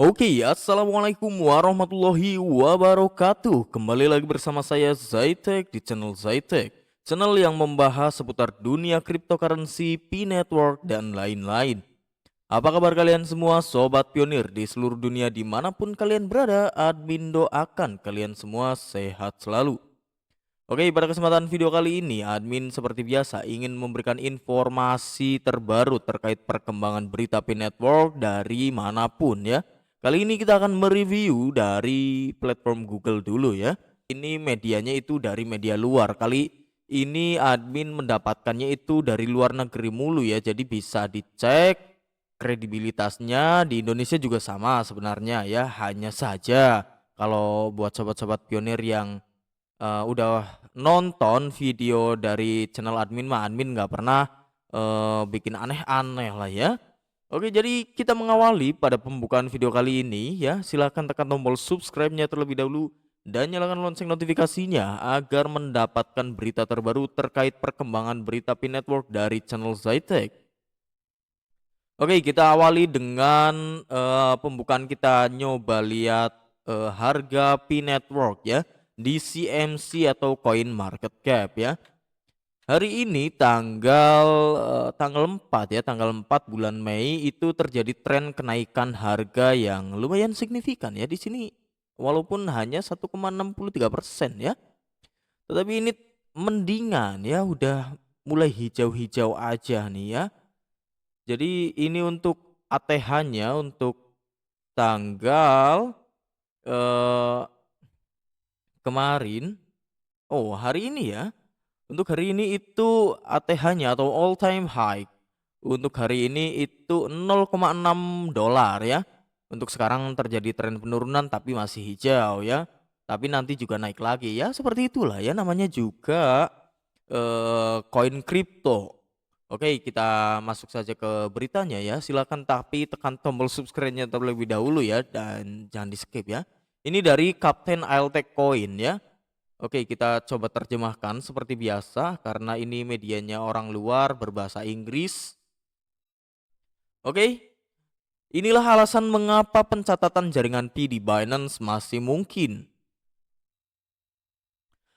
Oke, assalamualaikum warahmatullahi wabarakatuh. Kembali lagi bersama saya Zaitek di channel Zaitek, channel yang membahas seputar dunia cryptocurrency, P-Network, dan lain-lain. Apa kabar kalian semua, sobat pionir di seluruh dunia dimanapun kalian berada? Admin doakan kalian semua sehat selalu. Oke, pada kesempatan video kali ini, admin seperti biasa ingin memberikan informasi terbaru terkait perkembangan berita P-Network dari manapun ya. Kali ini kita akan mereview dari platform Google dulu ya. Ini medianya itu dari media luar. Kali ini admin mendapatkannya itu dari luar negeri mulu ya. Jadi bisa dicek kredibilitasnya. Di Indonesia juga sama sebenarnya ya. Hanya saja kalau buat sobat-sobat pionir yang udah nonton video dari channel admin mah admin nggak pernah bikin aneh-aneh lah ya. Oke, jadi kita mengawali pada pembukaan video kali ini ya. Silahkan tekan tombol subscribe-nya terlebih dahulu dan nyalakan lonceng notifikasinya agar mendapatkan berita terbaru terkait perkembangan berita P-Network dari channel Zaitek. Oke, kita awali dengan pembukaan kita nyoba lihat harga P-Network ya di CMC atau Coin Market Cap ya. Hari ini tanggal 4 ya, tanggal 4 bulan Mei itu terjadi tren kenaikan harga yang lumayan signifikan ya di sini walaupun hanya 1,63% ya. Tetapi ini mendingan ya, udah mulai hijau-hijau aja nih ya. Jadi ini untuk ATH-nya untuk tanggal eh, kemarin, oh hari ini ya. Untuk hari ini itu ATH-nya atau all time high untuk hari ini itu 0,6 dolar ya. Untuk sekarang terjadi tren penurunan tapi masih hijau ya. Tapi nanti juga naik lagi ya, seperti itulah ya, namanya juga koin kripto. Oke, kita masuk saja ke beritanya ya. Silakan tapi tekan tombol subscribe-nya terlebih dahulu ya dan jangan di-skip ya. Ini dari Kapten Ailtek Coin ya. Oke, kita coba terjemahkan seperti biasa karena ini medianya orang luar berbahasa Inggris. Oke, inilah alasan mengapa pencatatan jaringan P di Binance masih mungkin.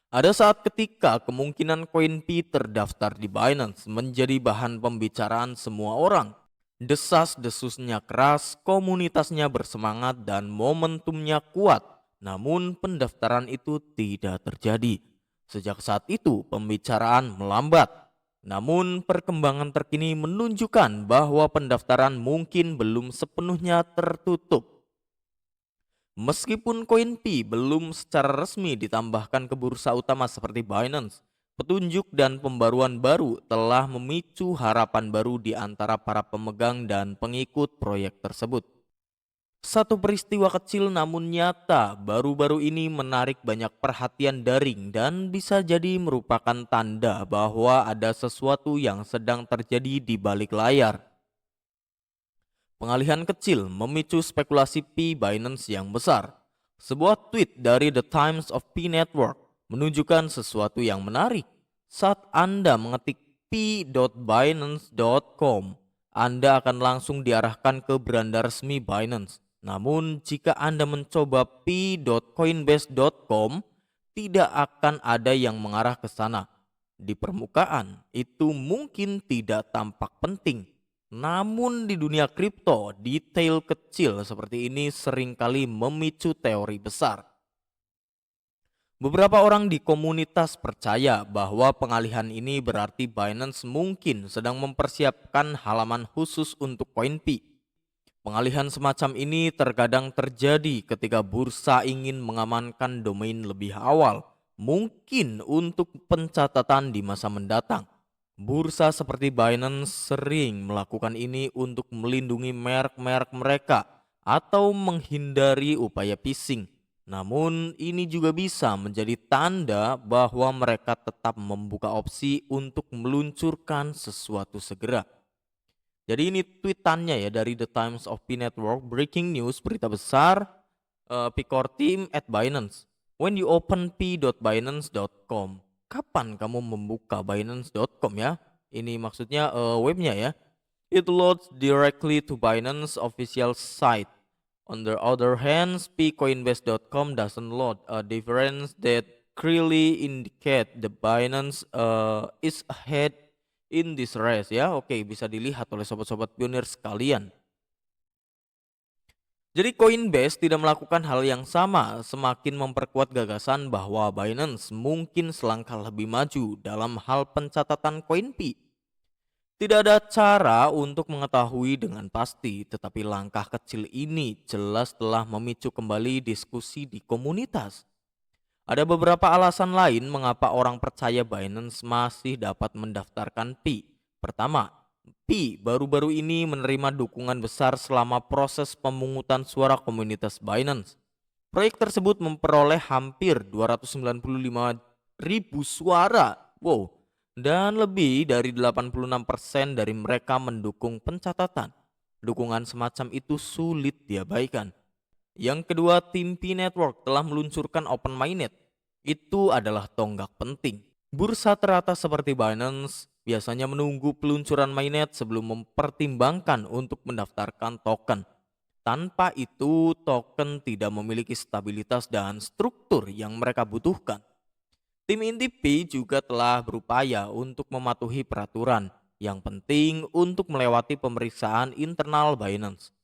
Ada saat ketika kemungkinan koin P terdaftar di Binance menjadi bahan pembicaraan semua orang. Desas-desusnya keras, komunitasnya bersemangat, dan momentumnya kuat. Namun pendaftaran itu tidak terjadi. Sejak saat itu pembicaraan melambat. Namun perkembangan terkini menunjukkan bahwa pendaftaran mungkin belum sepenuhnya tertutup. Meskipun koin P belum secara resmi ditambahkan ke bursa utama seperti Binance, petunjuk dan pembaruan baru telah memicu harapan baru di antara para pemegang dan pengikut proyek tersebut. Satu peristiwa kecil namun nyata baru-baru ini menarik banyak perhatian daring dan bisa jadi merupakan tanda bahwa ada sesuatu yang sedang terjadi di balik layar. Pengalihan kecil memicu spekulasi P Binance yang besar. Sebuah tweet dari The Times of P Network menunjukkan sesuatu yang menarik. Saat Anda mengetik p.binance.com, Anda akan langsung diarahkan ke beranda resmi Binance. Namun jika Anda mencoba p.coinbase.com, tidak akan ada yang mengarah ke sana. Di permukaan, itu mungkin tidak tampak penting. Namun di dunia kripto, detail kecil seperti ini seringkali memicu teori besar. Beberapa orang di komunitas percaya bahwa pengalihan ini berarti Binance mungkin sedang mempersiapkan halaman khusus untuk koin P. Pengalihan semacam ini terkadang terjadi ketika bursa ingin mengamankan domain lebih awal, mungkin untuk pencatatan di masa mendatang. Bursa seperti Binance sering melakukan ini untuk melindungi merek-merek mereka atau menghindari upaya phishing. Namun ini juga bisa menjadi tanda bahwa mereka tetap membuka opsi untuk meluncurkan sesuatu segera. Jadi ini tweetannya ya dari The Times of P Network, breaking news, berita besar, Picor team at Binance. When you open p.binance.com, kapan kamu membuka binance.com ya? Ini maksudnya webnya ya. It loads directly to Binance official site. On the other hand, Coinbase.com doesn't load a difference that clearly indicate the Binance is ahead in this race ya. Oke, bisa dilihat oleh sobat-sobat pionir sekalian. Jadi Coinbase tidak melakukan hal yang sama, semakin memperkuat gagasan bahwa Binance mungkin selangkah lebih maju dalam hal pencatatan CoinP. Tidak ada cara untuk mengetahui dengan pasti, tetapi langkah kecil ini jelas telah memicu kembali diskusi di komunitas. Ada beberapa alasan lain mengapa orang percaya Binance masih dapat mendaftarkan Pi. Pertama, Pi baru-baru ini menerima dukungan besar selama proses pemungutan suara komunitas Binance. Proyek tersebut memperoleh hampir 295.000 suara. Wow, dan lebih dari 86% dari mereka mendukung pencatatan. Dukungan semacam itu sulit diabaikan. Yang kedua, tim Pi Network telah meluncurkan Open Mainnet. Itu adalah tonggak penting. Bursa teratas seperti Binance biasanya menunggu peluncuran mainnet sebelum mempertimbangkan untuk mendaftarkan token. Tanpa itu, token tidak memiliki stabilitas dan struktur yang mereka butuhkan. Tim inti Pi juga telah berupaya untuk mematuhi peraturan yang penting untuk melewati pemeriksaan internal Binance.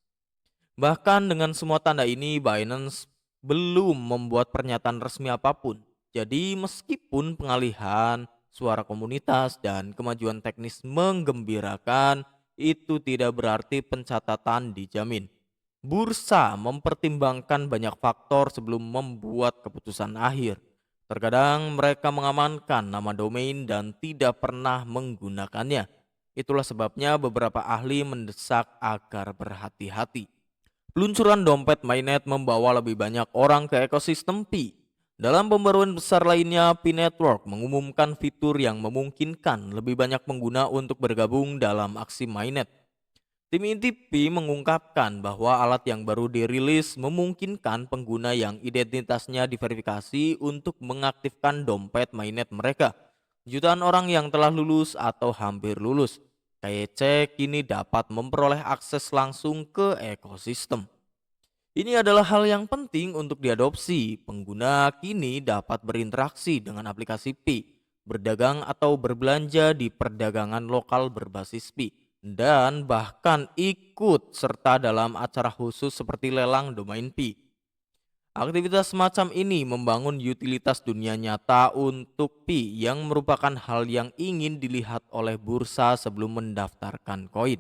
Bahkan dengan semua tanda ini, Binance belum membuat pernyataan resmi apapun. Jadi meskipun pengalihan suara komunitas dan kemajuan teknis menggembirakan, itu tidak berarti pencatatan dijamin. Bursa mempertimbangkan banyak faktor sebelum membuat keputusan akhir. Terkadang mereka mengamankan nama domain dan tidak pernah menggunakannya. Itulah sebabnya beberapa ahli mendesak agar berhati-hati. Peluncuran dompet mainnet membawa lebih banyak orang ke ekosistem Pi. Dalam pembaruan besar lainnya, Pi Network mengumumkan fitur yang memungkinkan lebih banyak pengguna untuk bergabung dalam aksi mainnet. Tim inti Pi mengungkapkan bahwa alat yang baru dirilis memungkinkan pengguna yang identitasnya diverifikasi untuk mengaktifkan dompet mainnet mereka. Jutaan orang yang telah lulus atau hampir lulus KYC kini dapat memperoleh akses langsung ke ekosistem. Ini adalah hal yang penting untuk diadopsi. Pengguna kini dapat berinteraksi dengan aplikasi Pi, berdagang atau berbelanja di perdagangan lokal berbasis Pi, dan bahkan ikut serta dalam acara khusus seperti lelang domain Pi. Aktivitas semacam ini membangun utilitas dunia nyata untuk Pi yang merupakan hal yang ingin dilihat oleh bursa sebelum mendaftarkan koin.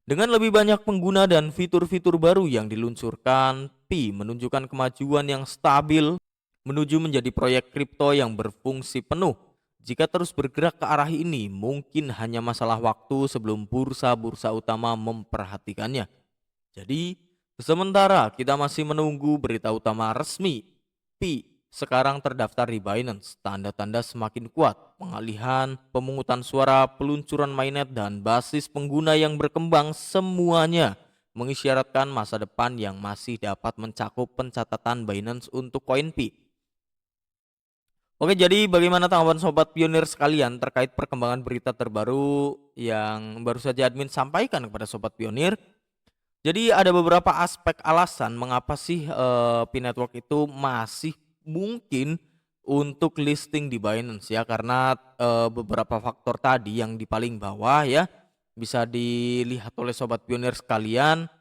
Dengan lebih banyak pengguna dan fitur-fitur baru yang diluncurkan, Pi menunjukkan kemajuan yang stabil menuju menjadi proyek kripto yang berfungsi penuh. Jika terus bergerak ke arah ini, mungkin hanya masalah waktu sebelum bursa-bursa utama memperhatikannya. Jadi, sementara kita masih menunggu berita utama resmi, Pi sekarang terdaftar di Binance. Tanda-tanda semakin kuat, pengalihan, pemungutan suara, peluncuran mainnet, dan basis pengguna yang berkembang semuanya mengisyaratkan masa depan yang masih dapat mencakup pencatatan Binance untuk koin Pi. Oke, jadi bagaimana tanggapan sobat pionir sekalian terkait perkembangan berita terbaru yang baru saja admin sampaikan kepada sobat pionir? Jadi ada beberapa aspek alasan mengapa sih Pi Network itu masih mungkin untuk listing di Binance ya, karena beberapa faktor tadi yang di paling bawah ya bisa dilihat oleh sobat pionir sekalian.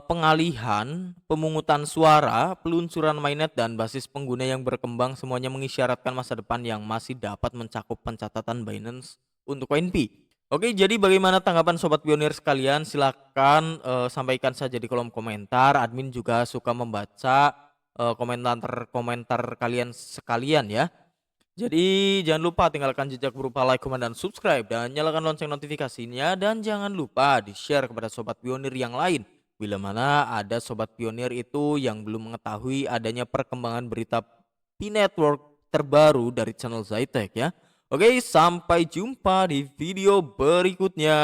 Pengalihan, pemungutan suara, peluncuran mainnet, dan basis pengguna yang berkembang semuanya mengisyaratkan masa depan yang masih dapat mencakup pencatatan Binance untuk koin Pi. Oke, jadi bagaimana tanggapan sobat pionir sekalian? Silahkan sampaikan saja di kolom komentar. Admin juga suka membaca komentar kalian sekalian ya. Jadi jangan lupa tinggalkan jejak berupa like, komen, dan subscribe, dan nyalakan lonceng notifikasinya, dan jangan lupa di-share kepada sobat pionir yang lain bila mana ada sobat pionir itu yang belum mengetahui adanya perkembangan berita Pi Network terbaru dari channel Zytech ya. Oke, sampai jumpa di video berikutnya.